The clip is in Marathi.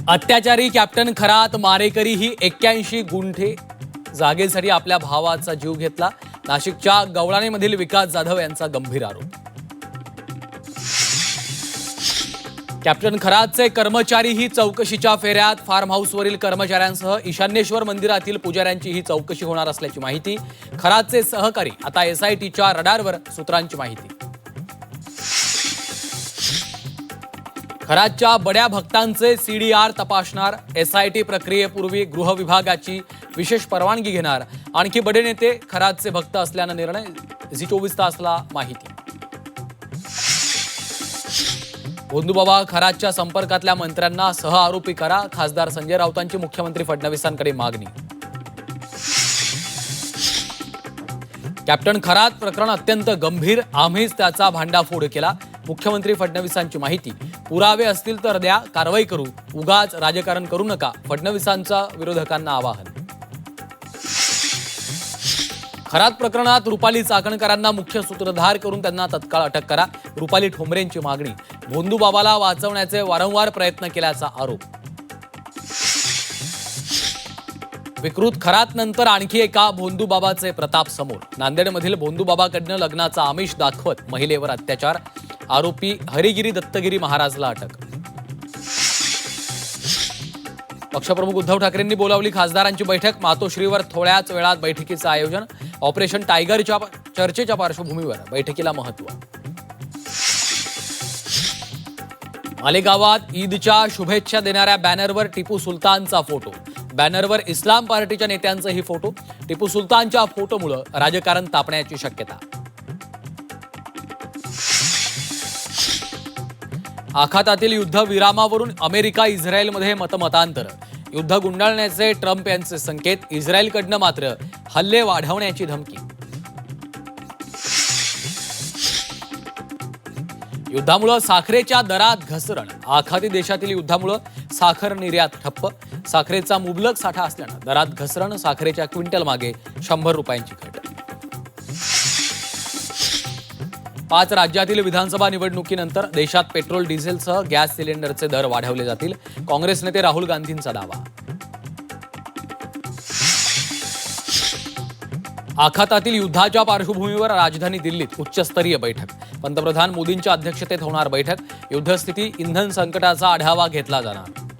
अत्याचारी कॅप्टन खरात मारेकरी ही 81 गुंठे जागेसाठी आपल्या भावाचा जीव घेतला. नाशिकच्या गवळाणीमधील विकास जाधव यांचा गंभीर आरोप. कॅप्टन खरातचे कर्मचारी ही चौकशीच्या फेऱ्यात. फार्म हाऊसवरील कर्मचाऱ्यांसह ईशान्येश्वर मंदिरातील पुजाऱ्यांची ही चौकशी होणार असल्याची माहिती. खरातचे सहकारी आता एसआयटीच्या रडारवर, सूत्रांची माहिती. खरातच्या बड्या भक्तांचे सीडीआर तपासणार. एसआयटी प्रक्रियेपूर्वी गृह विभागाची विशेष परवानगी घेणार. आणखी बडे नेते खरातचे भक्त असल्यानं निर्णय. झी 24 तासला माहिती. भोंदूबाबा खरातच्या संपर्कातल्या मंत्र्यांना सह आरोपी करा. खासदार संजय राऊतांची मुख्यमंत्री फडणवीसांकडे मागणी. कॅप्टन खरात प्रकरण अत्यंत गंभीर. आम्हीच त्याचा भांडाफोड केला. मुख्यमंत्री फडणवीसांची माहिती. पुरावे असतील तर द्या, कारवाई करू. उगाच राजकारण करू नका, फडणवीसांचा विरोधकांना आवाहन. खरात प्रकरणात रुपाली चाकणकरांना मुख्य सूत्रधार करून त्यांना तत्काळ अटक करा. रुपाली ठोंबरेंची मागणी. भोंदूबाबाला वाचवण्याचे वारंवार प्रयत्न केल्याचा आरोप. विकृत खरात नंतर आणखी एका भोंदूबाबाचे प्रताप समोर. नांदेडमधील भोंदूबाबाकडनं लग्नाचा आमिष दाखवत महिलेवर अत्याचार. आरोपी हरिगिरी दत्तगिरी महाराजला अटक. पक्षप्रमुख उद्धव ठाकरेंनी बोलावली खासदारांची बैठक. मातोश्रीवर थोड्याच वेळात बैठकीचं आयोजन. ऑपरेशन टायगरच्या चर्चेच्या पार्श्वभूमीवर बैठकीला महत्त्व. मालेगावात ईदच्या शुभेच्छा देणाऱ्या बॅनरवर टिपू सुलतानचा फोटो. बॅनरवर इस्लाम पार्टीच्या नेत्यांचाही फोटो. टिपू सुलतानच्या फोटोमुळे राजकारण तापण्याची शक्यता. आखातातील युद्धविरामावरून अमेरिका इस्रायलमध्ये मतमतांतर. युद्ध गुंडाळण्याचे ट्रम्प यांचे संकेत. इस्रायलकडनं मात्र हल्ले वाढवण्याची धमकी. युद्धामुळे साखरेच्या दरात घसरण. आखाती देशातील युद्धामुळे साखर निर्यात ठप्प. साखरेचा मुबलक साठा असल्यानं दरात घसरण. साखरेच्या क्विंटल मागे 100 रुपयांची घट. 5 राज्यातील विधानसभा निवडणुकीनंतर देशात पेट्रोल डिझेलसह गॅस सिलेंडरचे दर वाढवले जातील. काँग्रेस नेते राहुल गांधींचा दावा. आखातातील युद्धाच्या पार्श्वभूमीवर राजधानी दिल्लीत उच्चस्तरीय बैठक. पंतप्रधान मोदींच्या अध्यक्षतेत होणार बैठक. युद्धस्थिती, इंधन संकटाचा आढावा घेतला जाणार.